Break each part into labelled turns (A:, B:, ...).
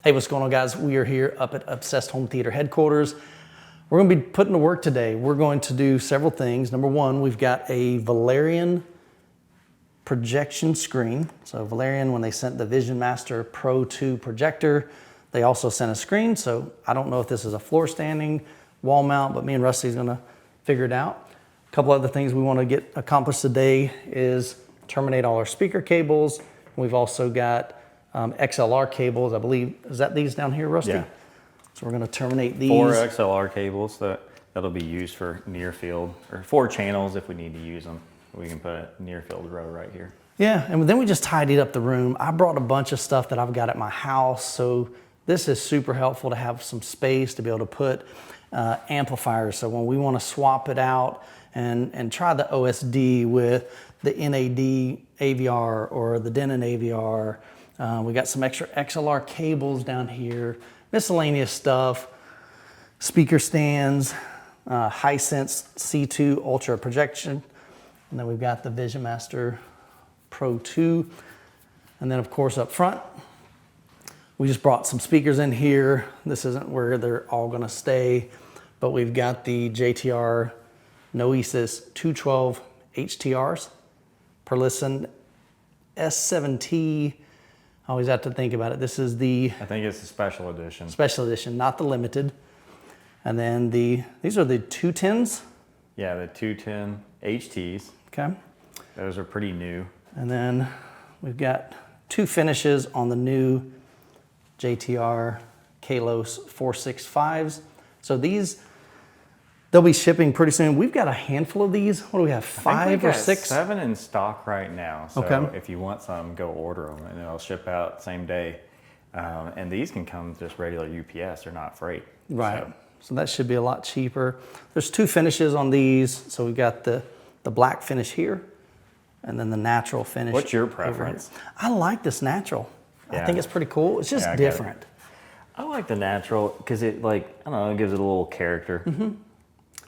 A: Hey, what's going on, guys? We are here up at Obsessed Home Theater headquarters. We're going to be putting to work today. We're going to do several things. Number one, we've got a Valerian projection screen. So Valerian, when they sent the Vision Master Pro 2 projector, they also sent a screen. So I don't know if this is a floor standing wall mount, but me and Rusty's going to figure it out. A couple other things we want to get accomplished today is terminate all our speaker cables. We've also got XLR cables, I believe. Is that these down here, Rusty?
B: Yeah.
A: So we're going to terminate these.
B: 4 XLR cables that'll be used for near field, or 4 channels if we need to use them. We can put a near field row right here.
A: Yeah, and then we just tidied up the room. I brought a bunch of stuff that I've got at my house, so this is super helpful to have some space to be able to put amplifiers. So when we want to swap it out and try the OSD with the NAD AVR or the Denon AVR, we got some extra XLR cables down here, miscellaneous stuff, speaker stands, Hisense C2 Ultra projection, and then we've got the Vision Master Pro 2. And then of course up front, we just brought some speakers in here. This isn't where they're all gonna stay, but we've got the JTR Noesis 212 HTRs per listen S7T. I always have to think about it. This is the...
B: I think it's the special edition.
A: Special edition, not the limited. And then these are the 210s.
B: Yeah, the 210 HTs.
A: Okay.
B: Those are pretty new.
A: And then we've got 2 finishes on the new JTR Kalos 465s. So these, they'll be shipping pretty soon. We've got a handful of these. What do we have, 5 or 6?
B: 7 in stock right now. So
A: okay.
B: If you want some, go order them and it'll ship out same day. And these can come just regular UPS, they're not freight.
A: Right, so that should be a lot cheaper. There's 2 finishes on these. So we've got the black finish here and then the natural finish.
B: What's your preference?
A: I like this natural.
B: Yeah.
A: I think it's pretty cool. It's just different.
B: I like the natural because it, like, I don't know, it gives it a little character.
A: Mm-hmm.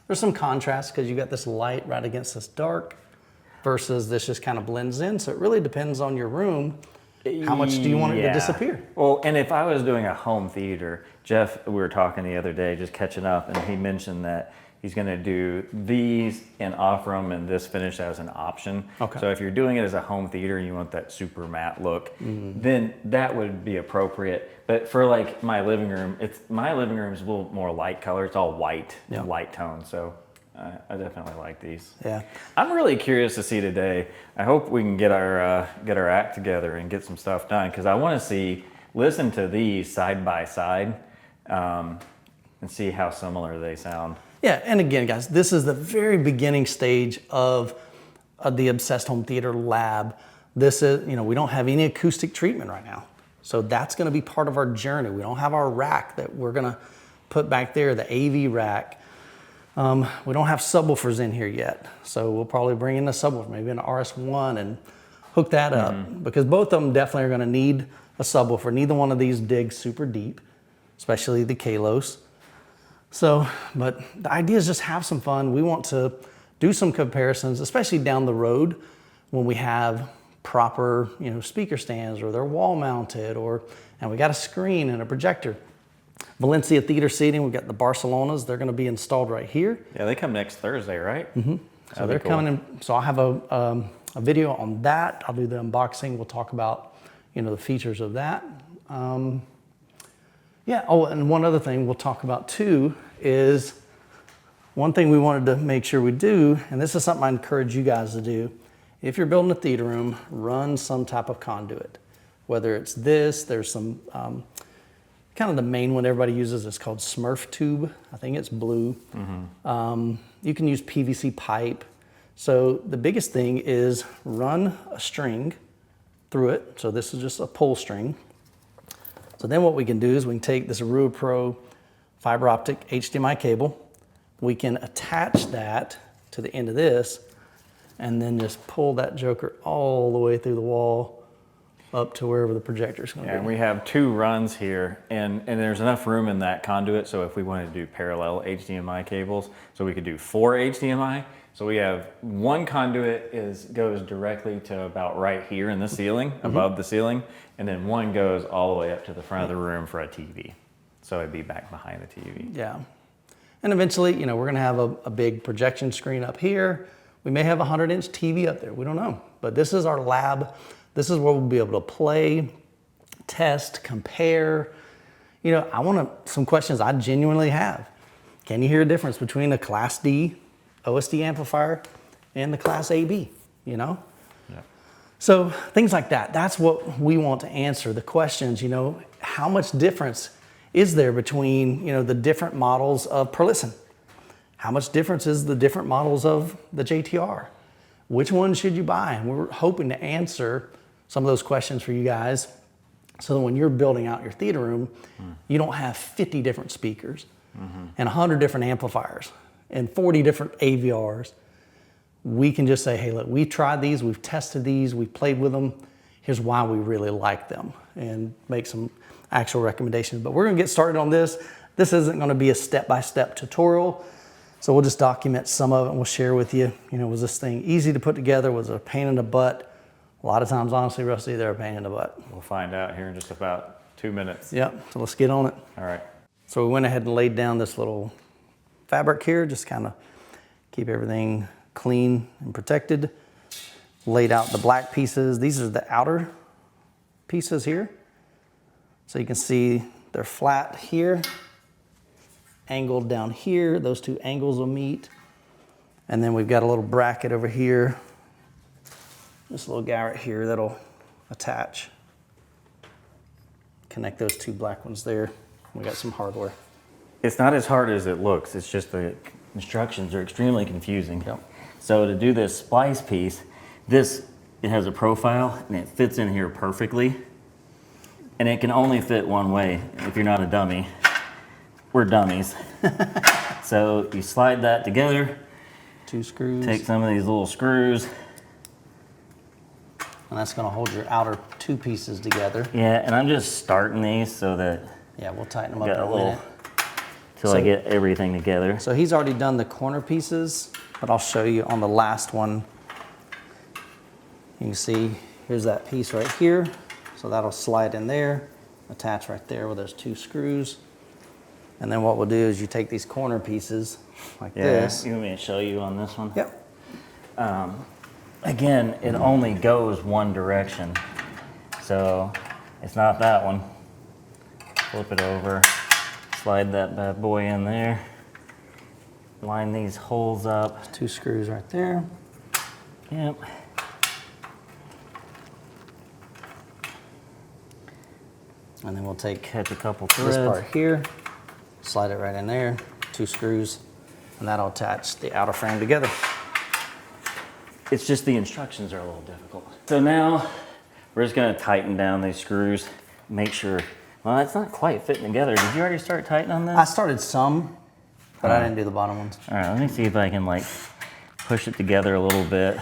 A: There's some contrast because you got this light right against this dark versus this just kind of blends in. So it really depends on your room. How much do you want it to disappear?
B: Well, and if I was doing a home theater, Jeff, we were talking the other day, just catching up, and he mentioned that he's going to do these and offer them and this finish as an option.
A: Okay.
B: So if you're doing it as a home theater and you want that super matte look, then that would be appropriate. But for like my living room, my living room is a little more light color. It's all white, light tone. So I definitely like these.
A: Yeah.
B: I'm really curious to see today. I hope we can get our act together and get some stuff done, because I want to listen to these side by side and see how similar they sound.
A: Yeah, and again, guys, this is the very beginning stage of the Obsessed Home Theater lab. This is, we don't have any acoustic treatment right now. So that's gonna be part of our journey. We don't have our rack that we're gonna put back there, the AV rack. We don't have subwoofers in here yet. So we'll probably bring in a subwoofer, maybe an RS1 and hook that up, because both of them definitely are gonna need a subwoofer. Neither one of these digs super deep, especially the Kalos. So, but the idea is just have some fun. We want to do some comparisons, especially down the road when we have proper, speaker stands, or they're wall mounted, and we got a screen and a projector. Valencia theater seating, we've got the Barcelonas. They're going to be installed right here.
B: Yeah, they come next Thursday, right?
A: Mm-hmm. So they're coming in. So I'll have a video on that. I'll do the unboxing. We'll talk about, the features of that. Yeah, oh, and one other thing we'll talk about too is one thing we wanted to make sure we do, and this is something I encourage you guys to do. If you're building a theater room, run some type of conduit. Whether it's this, there's some, kind of the main one everybody uses is called Smurf tube. I think it's blue. You can use PVC pipe. So the biggest thing is run a string through it. So this is just a pull string. So then what we can do is we can take this Arua Pro fiber optic HDMI cable. We can attach that to the end of this and then just pull that joker all the way through the wall up to wherever the projector is going to be.
B: And we have 2 runs here, and there's enough room in that conduit, so if we wanted to do parallel HDMI cables, so we could do 4 HDMI, So we have one conduit goes directly to about right here in the ceiling, above the ceiling, and then one goes all the way up to the front of the room for a TV. So it'd be back behind the TV.
A: Yeah. And eventually, you know, we're gonna have a big projection screen up here. We may have a 100-inch TV up there, we don't know. But this is our lab. This is where we'll be able to play, test, compare. You know, I want some questions I genuinely have. Can you hear a difference between a Class D OSD amplifier and the Class AB, you know?
B: Yeah.
A: So things like that, that's what we want to answer. The questions, you know, how much difference is there between, you know, the different models of Perlisten? How much difference is the different models of the JTR? Which one should you buy? And we're hoping to answer some of those questions for you guys so that when you're building out your theater room, you don't have 50 different speakers and 100 different amplifiers and 40 different AVRs. We can just say, hey, look, we've tried these, we've tested these, we've played with them. Here's why we really like them, and make some actual recommendations. But we're gonna get started on this. This isn't gonna be a step-by-step tutorial. So we'll just document some of it and we'll share with you, you know, was this thing easy to put together? Was it a pain in the butt? A lot of times, honestly, Rusty, they're a pain in the butt.
B: We'll find out here in just about 2 minutes.
A: Yep, so let's get on it.
B: All right.
A: So we went ahead and laid down this little fabric here, just kind of keep everything clean and protected. Laid out the black pieces. These are the outer pieces here. So you can see they're flat here, angled down here. Those two angles will meet. And then we've got a little bracket over here. This little garret here that'll attach. Connect those two black ones there. We got some hardware.
B: It's not as hard as it looks. It's just the instructions are extremely confusing.
A: Yep.
B: So to do this splice piece, it has a profile and it fits in here perfectly. And it can only fit one way if you're not a dummy. We're dummies. So you slide that together.
A: 2 screws.
B: Take some of these little screws.
A: And that's gonna hold your outer 2 pieces together.
B: Yeah, and I'm just starting these so that
A: Yeah, we'll tighten them up
B: I
A: in
B: got
A: a
B: a little
A: minute.
B: till I get everything together.
A: So he's already done the corner pieces, but I'll show you on the last one. You can see, here's that piece right here. So that'll slide in there, attach right there with those 2 screws. And then what we'll do is you take these corner pieces like this.
B: You want me to show you on this one?
A: Yep.
B: Again, it only goes one direction. So it's not that one. Flip it over, slide that bad boy in there. Line these holes up.
A: 2 screws right there.
B: Yep.
A: And then we'll take
B: Catch a couple
A: this
B: threads.
A: part here, slide it right in there, 2 screws, and that'll attach the outer frame together.
B: It's just the instructions are a little difficult. So now we're just gonna tighten down these screws, make sure, well, it's not quite fitting together. Did you already start tightening on this?
A: I started some, but I didn't do the bottom ones.
B: All right, let me see if I can like push it together a little bit.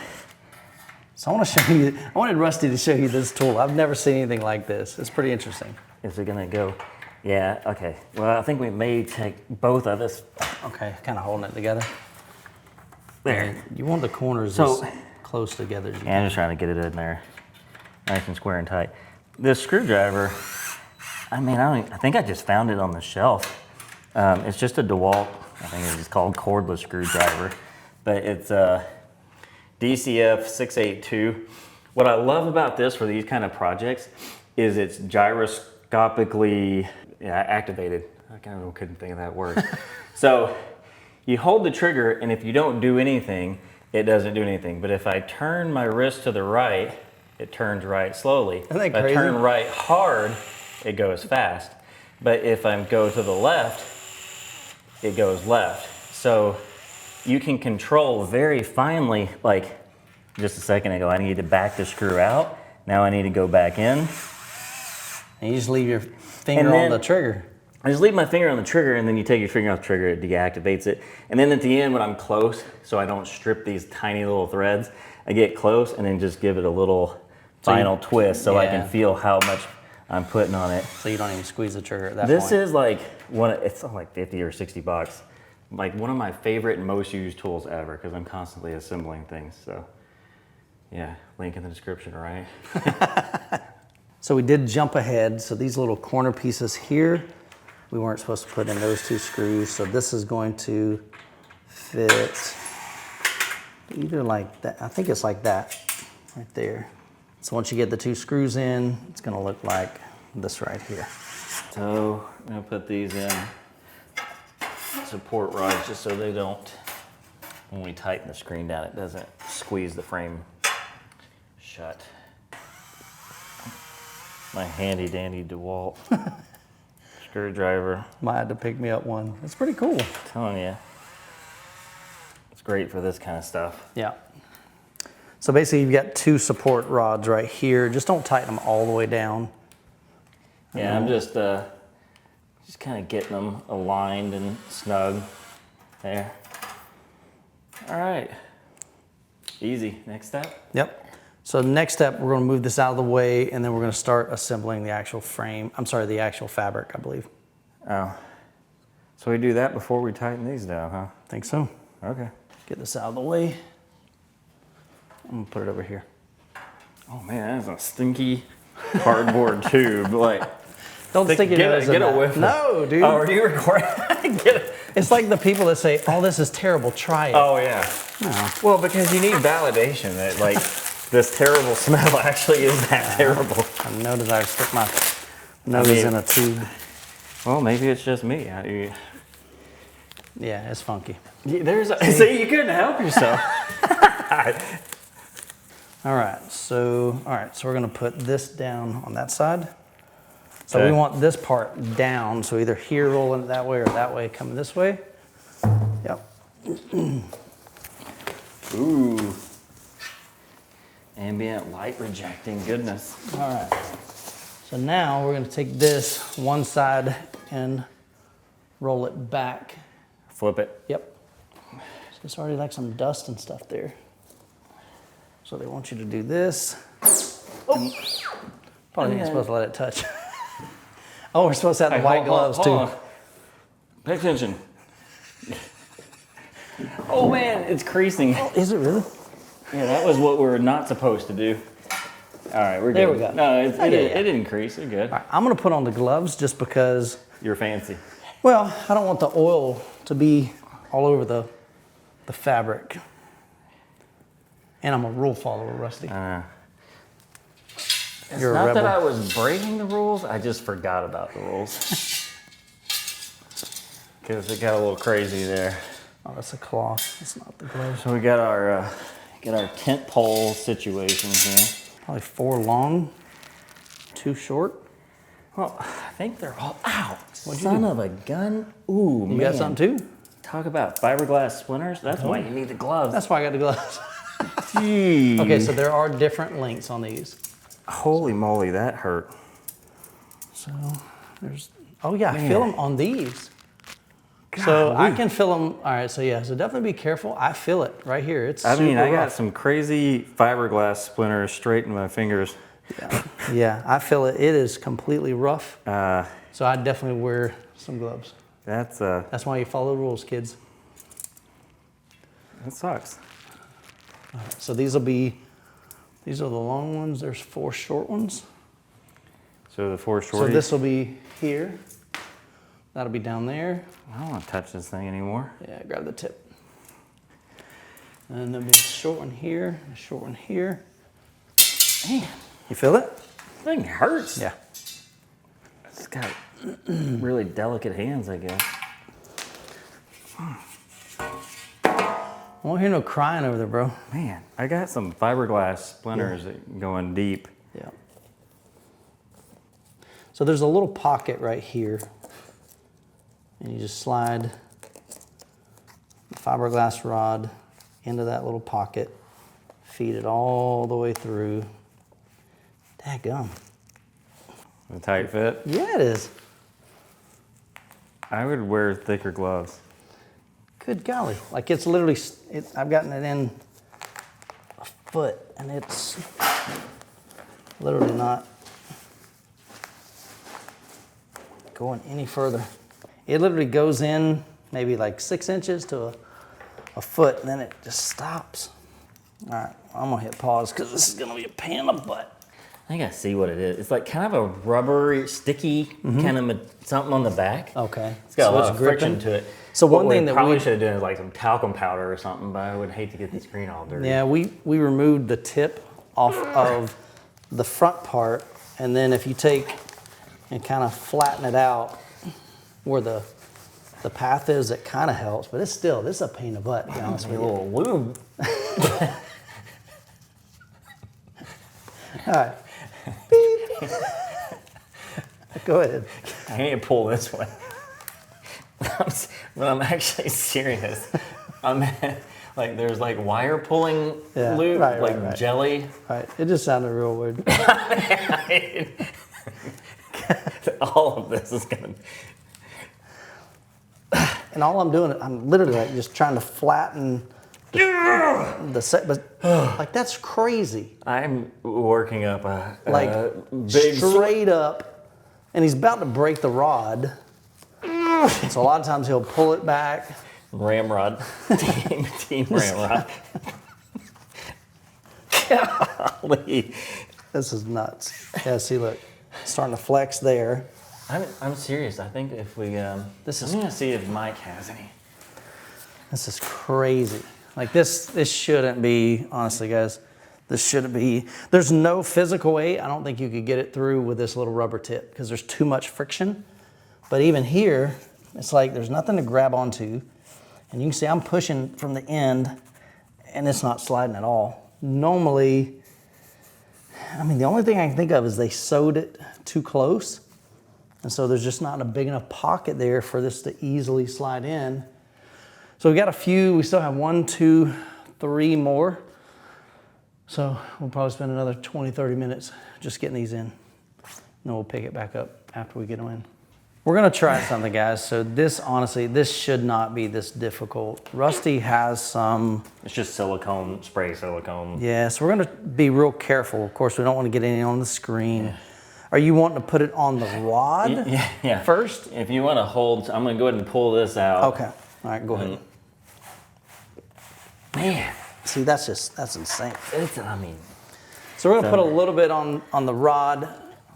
A: So I want to show you, I wanted Rusty to show you this tool. I've never seen anything like this. It's pretty interesting.
B: Is it gonna go? Yeah, okay. Well, I think we may take both of us.
A: Okay, kind of holding it together.
B: There.
A: You want the corners
B: So-
A: as close together as you
B: Yeah, I'm just trying to get it in there nice and square and tight. This screwdriver, I mean, I think I just found it on the shelf. It's just a DeWalt, I think it's just called cordless screwdriver, but it's a DCF 682. What I love about this for these kind of projects is it's gyroscopically activated. I kind of couldn't think of that word. So you hold the trigger, and if you don't do anything, it doesn't do anything. But if I turn my wrist to the right, it turns right slowly.
A: Isn't that
B: If I
A: crazy?
B: turn right hard, it goes fast. But if I go to the left, it goes left. So you can control very finely, like just a second ago, I needed to back the screw out. Now I need to go back in.
A: And you just leave your finger
B: And then-
A: on the trigger.
B: I just leave my finger on the trigger, and then you take your finger off the trigger, it deactivates it. And then at the end, when I'm close, so I don't strip these tiny little threads, I get close and then just give it a little final twist so I
A: yeah.
B: can feel how much I'm putting on it.
A: So you don't even squeeze the trigger at that
B: This
A: point.
B: is like it's like 50 or 60 bucks. like one of my favorite and most used tools ever because I'm constantly assembling things. So yeah, link in the description, right?
A: So we did jump ahead. So these little corner pieces here, we weren't supposed to put in those 2 screws. So this is going to fit either like that. I think it's like that right there. So once you get the 2 screws in, it's gonna look like this right here.
B: So I'm gonna put these in support rods just so they don't, when we tighten the screen down, it doesn't squeeze the frame shut. My handy dandy DeWalt screwdriver.
A: Might have to pick me up one. It's pretty cool.
B: I'm telling you, it's great for this kind of stuff.
A: Yeah. So basically you've got 2 support rods right here. Just don't tighten them all the way down.
B: Yeah, I'm just kind of getting them aligned and snug there. All right, easy. Next step?
A: Yep. So next step, we're gonna move this out of the way and then we're gonna start assembling the actual frame. I'm sorry, the actual fabric, I believe.
B: Oh, so we do that before we tighten these down, huh?
A: I think so.
B: Okay.
A: Get this out of the way. I'm gonna put it over here.
B: Oh man, that's a stinky cardboard tube. Like,
A: Don't stick your nose in
B: get
A: that.
B: a whiff.
A: No, dude.
B: Oh, are you recording? Get it.
A: It's like the people that say, oh, this is terrible, try it.
B: Oh yeah.
A: No.
B: Well, because you need validation that like this terrible smell actually is that terrible.
A: I know that I stick my nose in a tube.
B: Well, maybe it's just me.
A: Yeah, it's funky.
B: See, you couldn't help yourself.
A: All right, so we're gonna put this down on that side. So we
B: Okay.
A: want this part down, so either here rolling it that way or that way coming this way. Yep.
B: Ooh. Ambient light rejecting goodness.
A: All right. So now we're gonna take this one side and roll it back.
B: Flip it.
A: Yep. So it's already like some dust and stuff there. So they want you to do this. Oh. Probably ain't supposed to let it touch. Oh, we're supposed to have the white gloves too.
B: Hold on. Pay attention. Oh man, it's creasing.
A: Oh, is it really?
B: Yeah, that was what we were not supposed to do. All right, we're good.
A: There we go.
B: No, it
A: yeah.
B: didn't crease. You're good.
A: All right, I'm gonna put on the gloves just because,
B: You're fancy.
A: well, I don't want the oil to be all over the fabric. And I'm a rule follower, Rusty.
B: It's
A: You're a
B: not
A: rebel.
B: that I was breaking the rules. I just forgot about the rules. Because it got a little crazy there.
A: Oh, that's a cloth. That's not the gloves.
B: So we got our tent pole situation here.
A: Probably 4 long, 2 short.
B: Well, I think they're all out.
A: What'd you
B: Son
A: do?
B: of a gun. Ooh, man.
A: You got something too?
B: Talk about fiberglass splinters. That's why you need the gloves.
A: That's why I got the gloves.
B: Gee.
A: Okay, so there are different lengths on these.
B: Holy moly, that hurt.
A: So there's, oh yeah, I feel them on these. So I can feel them. All right, so yeah, so definitely be careful. I feel it right here. It's
B: I mean,
A: super
B: I got
A: rough.
B: some crazy fiberglass splinters straight in my fingers.
A: Yeah, I feel it. It is completely rough.
B: Uh,
A: So I definitely wear some gloves.
B: That's
A: That's why you follow the rules, kids.
B: that sucks.
A: All right, so these are the long ones. There's 4 short ones.
B: So the 4 shorties.
A: So this will be here. That'll be down there.
B: I don't want to touch this thing anymore.
A: Yeah, grab the tip. And there'll be a short one here, a short one here.
B: Man,
A: You feel it?
B: this thing hurts.
A: Yeah.
B: It's got really delicate hands, I guess.
A: I won't hear no crying over there, bro.
B: Man, I got some fiberglass splinters going deep.
A: Yeah. So there's a little pocket right here. And you just slide the fiberglass rod into that little pocket, feed it all the way through. Dadgum.
B: A tight fit.
A: Yeah, it is.
B: I would wear thicker gloves.
A: Good golly. Like it's literally, I've gotten it in a foot and it's literally not going any further. It literally goes in maybe like 6 inches to a foot, and then it just stops. All right, I'm gonna hit pause because this is gonna be a pain in the butt.
B: I think I see what it is. It's like kind of a rubbery, sticky kind of something on the back.
A: Okay.
B: It's got
A: So
B: a lot
A: it's
B: of
A: gripping.
B: friction to it.
A: So
B: What
A: one thing
B: we
A: that
B: probably
A: we
B: should have done is like some talcum powder or something, but I would hate to get the screen all dirty.
A: Yeah, we removed the tip off of the front part, and then if you take and kind of flatten it out where the path is, it kind of helps, but it's still, this is a pain in the butt, to be honest
B: A
A: with you.
B: little lube.
A: All right. Beep. Go ahead.
B: I need to pull this one. But I'm actually serious. I'm like, there's like wire pulling
A: Yeah,
B: lube,
A: right,
B: like
A: right.
B: jelly.
A: All right, it just sounded real weird.
B: All of this is gonna.
A: And all I'm doing, I'm literally like just trying to flatten the set, but like that's crazy.
B: I'm working up a
A: Like
B: big
A: straight up, and he's about to break the rod. So a lot of times he'll pull it back.
B: ramrod, team ramrod. Golly.
A: This is nuts. Yeah, see, look, starting to flex there.
B: I'm serious. I think if we,
A: This is-
B: I'm gonna see if Mike has any.
A: This is crazy. Like this shouldn't be, honestly, guys. This shouldn't be. There's no physical way. I don't think you could get it through with this little rubber tip because there's too much friction. But even here, it's like there's nothing to grab onto. And you can see I'm pushing from the end and it's not sliding at all. Normally, I mean, the only thing I can think of is they sewed it too close. And so there's just not a big enough pocket there for this to easily slide in. So we got a few, we still have 1, 2, 3 more. So we'll probably spend another 20, 30 minutes just getting these in. And then we'll pick it back up after we get them in. We're gonna try something, guys. So this, honestly, this should not be this difficult. Rusty has some.
B: It's just silicone, spray silicone.
A: Yeah, so we're gonna be real careful. Of course, we don't wanna get any on the screen. Yeah. Are you wanting to put it on the rod
B: yeah.
A: first?
B: If you wanna hold, I'm gonna go ahead and pull this out.
A: Okay, all right, go ahead.
B: Man.
A: See, that's insane.
B: I mean.
A: So we're gonna put a little bit on the rod,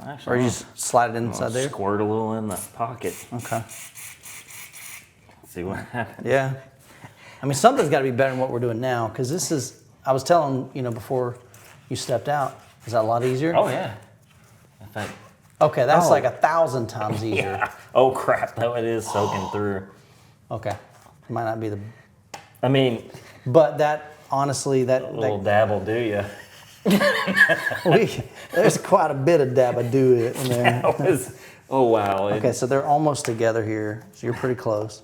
B: Actually,
A: or you just slide it inside there?
B: Squirt a little in the pocket.
A: Okay.
B: See what happens.
A: Yeah. I mean, something's gotta be better than what we're doing now, because this is, I was telling, before you stepped out, is that a lot easier?
B: Oh yeah. In fact,
A: okay, that's like 1,000 times easier.
B: yeah. Oh crap, no, it is soaking through.
A: Okay. Might not be the,
B: I mean,
A: but that, honestly,
B: a little dab will do you.
A: there's quite a bit of dabadoo in there.
B: Oh wow.
A: Okay, so they're almost together here, so you're pretty close.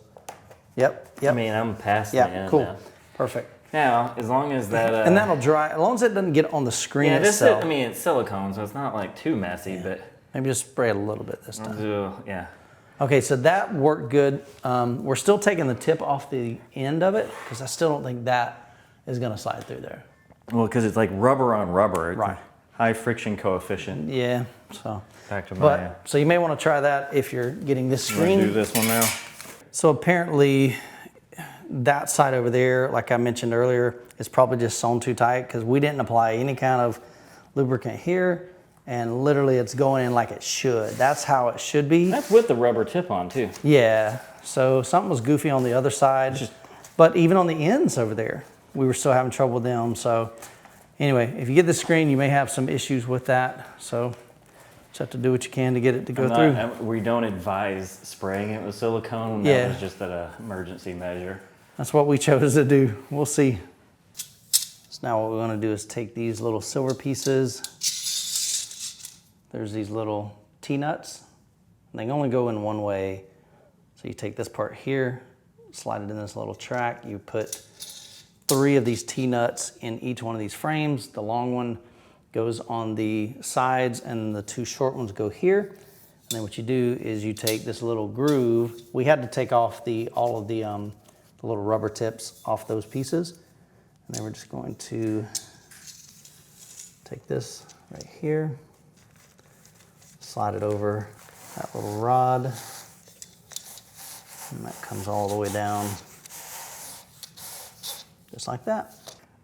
A: Yep.
B: I mean, I'm past the
A: Yeah,
B: end
A: cool.
B: now.
A: Perfect.
B: Now, as long as that.
A: And that'll dry, as long as it doesn't get on the screen
B: Yeah,
A: itself.
B: I mean, it's silicone, so it's not like too messy, but.
A: Maybe just spray it a little bit this time.
B: Yeah.
A: Okay, so that worked good. We're still taking the tip off the end of it, because I still don't think that is gonna slide through there.
B: Well, because it's like rubber on rubber. It's
A: Right.
B: High friction coefficient.
A: Yeah, so.
B: Back to my.
A: But, so you may wanna try that if you're getting this
B: I'm gonna
A: screen.
B: do this one now.
A: So apparently, that side over there, like I mentioned earlier, is probably just sewn too tight because we didn't apply any kind of lubricant here, and literally it's going in like it should. That's how it should be.
B: That's with the rubber tip on too.
A: Yeah, so something was goofy on the other side, but even on the ends over there, we were still having trouble with them. So anyway, if you get the screen, you may have some issues with that. So just have to do what you can to get it to go through.
B: We don't advise spraying it with silicone.
A: Yeah.
B: That was just an emergency measure.
A: That's what we chose to do. We'll see. So now what we want to do is take these little silver pieces. There's these little T-nuts. They can only go in one way. So you take this part here, slide it in this little track. You put 3 of these T-nuts in each one of these frames. The long one goes on the sides and the 2 short ones go here. And then what you do is you take this little groove. We had to take off all of the little rubber tips off those pieces. And then we're just going to take this right here, slide it over that little rod, And that comes all the way down, just like that.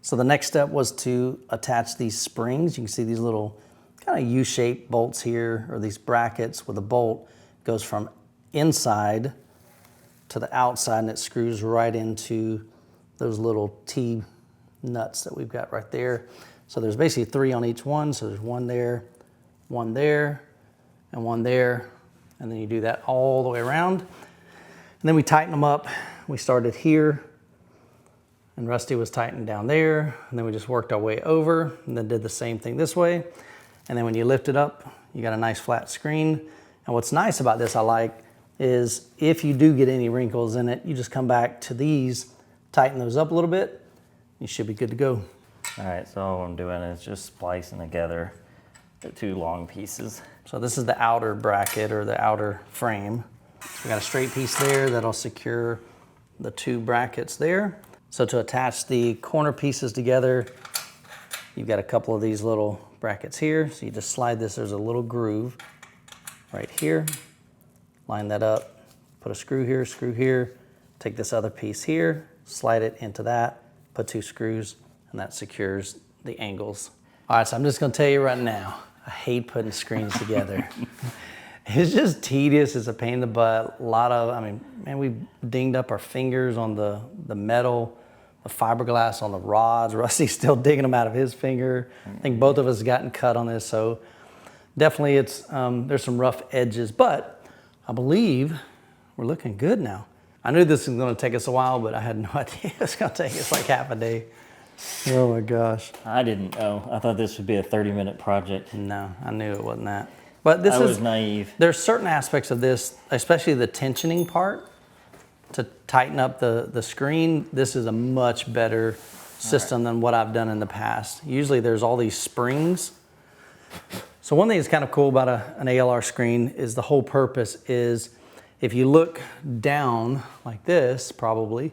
A: So the next step was to attach these springs. You can see these little kind of U-shaped bolts here, or these brackets with a bolt. Goes from inside to the outside, and it screws right into those little T nuts that we've got right there. So there's basically 3 on each one. So there's one there, and one there. And then you do that all the way around. And then we tighten them up. We started here, and Rusty was tightened down there. And then we just worked our way over, and then did the same thing this way. And then when you lift it up, you got a nice flat screen. And what's nice about this, I like, is if you do get any wrinkles in it, you just come back to these, tighten those up a little bit, you should be good to go.
B: All right, so all I'm doing is just splicing together the 2 long pieces.
A: So this is the outer bracket, or the outer frame. So we got a straight piece there that'll secure the 2 brackets there. So to attach the corner pieces together, you've got a couple of these little brackets here. So you just slide this, there's a little groove right here. Line that up, put a screw here, take this other piece here, slide it into that, put 2 screws, and that secures the angles. All right, so I'm just gonna tell you right now, I hate putting screens together. It's just tedious, it's a pain in the butt. A lot of, I mean, man, we dinged up our fingers on the metal, the fiberglass on the rods. Rusty's still digging them out of his finger. I think both of us gotten cut on this, so definitely it's, there's some rough edges, but I believe we're looking good now. I knew this was gonna take us a while, but I had no idea it was gonna take us like half a day. Oh my gosh.
B: I didn't know. I thought this would be a 30-minute project.
A: No, I knew it wasn't that. But this
B: I was naive.
A: There's certain aspects of this, especially the tensioning part, to tighten up the screen. This is a much better system than what I've done in the past. Usually there's all these springs. So one thing that's kind of cool about an ALR screen is the whole purpose is if you look down like this, probably,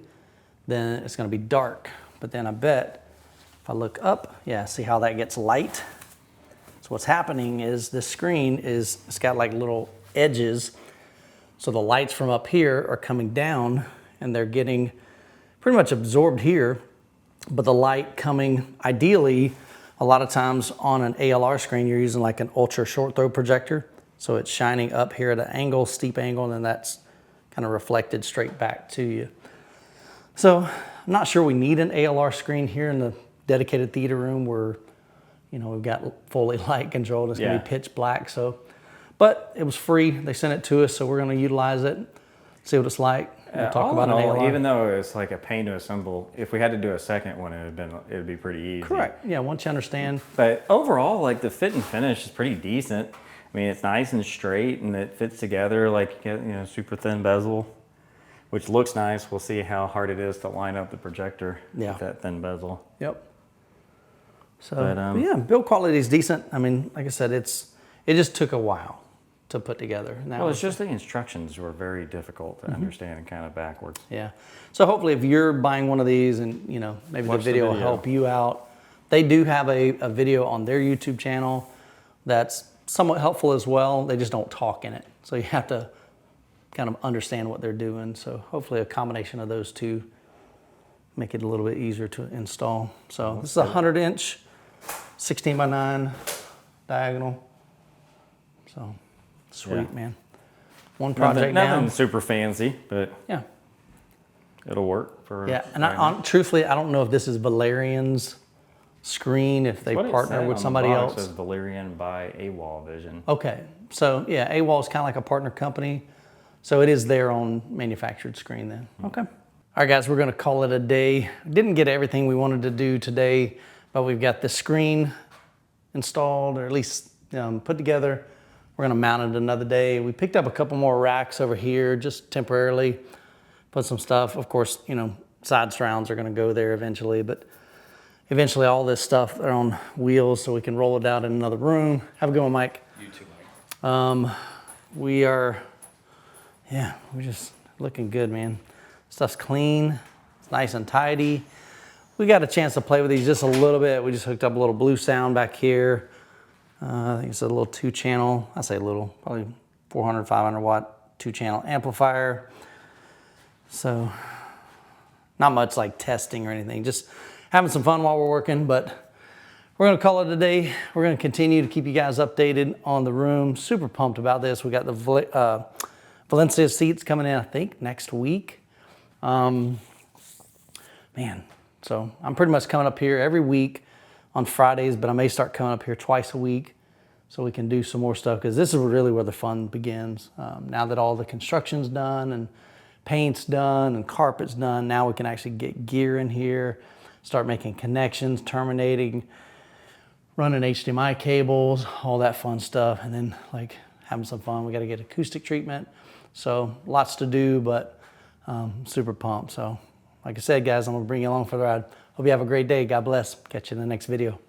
A: then it's going to be dark. But then I bet if I look up, yeah, see how that gets light? So what's happening is this screen it's got like little edges. So the lights from up here are coming down and they're getting pretty much absorbed here. But the light coming, ideally, a lot of times on an ALR screen, you're using like an ultra short throw projector. So it's shining up here at an angle, steep angle, and then that's kind of reflected straight back to you. So I'm not sure we need an ALR screen here in the dedicated theater room where, you know, we've got fully light controlled. It's gonna be pitch black. So, but it was free. They sent it to us, so we're gonna utilize it, see what it's like. We'll talk about an ALR.
B: Even though it's like a pain to assemble, if we had to do a second one, it'd be pretty easy.
A: Correct. Yeah, once you understand.
B: But overall, like the fit and finish is pretty decent. I mean, it's nice and straight, and it fits together. Like you get, you know, super thin bezel, which looks nice. We'll see how hard it is to line up the projector with that thin bezel.
A: Yep. So but, yeah, build quality is decent. I mean, like I said, it just took a while to put together.
B: Well, it's just the instructions were very difficult to understand and kind of backwards.
A: Yeah. So hopefully if you're buying one of these and, you know, maybe the video will help you out. They do have a video on their YouTube channel that's somewhat helpful as well. They just don't talk in it. So you have to kind of understand what they're doing. So hopefully a combination of those two make it a little bit easier to install. So this is a 100-inch, 16x9 diagonal. So sweet, man. One project
B: nothing super fancy, but
A: yeah,
B: it'll work for.
A: Yeah, and truthfully, I don't know if this is Valerian's screen, if they partner with somebody else.
B: It says Valerian by AWOL Vision.
A: Okay, so yeah, AWOL is kind of like a partner company, so it is their own manufactured screen then. Okay. All right, guys, we're gonna call it a day. Didn't get everything we wanted to do today, but we've got the screen installed, or at least put together. We're gonna mount it another day. We picked up a couple more racks over here, just temporarily, put some stuff. Of course, you know, side surrounds are gonna go there eventually, but eventually all this stuff are on wheels so we can roll it out in another room. Have a good one, Mike.
C: You too, Mike.
A: We're just looking good, man. Stuff's clean, it's nice and tidy. We got a chance to play with these just a little bit. We just hooked up a little blue sound back here. I think it's a little 2-channel, I say little, probably 400, 500 watt 2-channel amplifier. So not much like testing or anything, just having some fun while we're working, but we're gonna call it a day. We're gonna continue to keep you guys updated on the room. Super pumped about this. We got the Valencia seats coming in, I think, next week. Man, so I'm pretty much coming up here every week on Fridays, but I may start coming up here twice a week so we can do some more stuff, because this is really where the fun begins. Now that all the construction's done and paint's done and carpet's done, now we can actually get gear in here, start making connections, terminating, running HDMI cables, all that fun stuff, and then like having some fun. We got to get acoustic treatment, so lots to do, but super pumped. So like I said, guys, I'm gonna bring you along for the ride. Hope you have a great day. God bless. Catch you in the next video.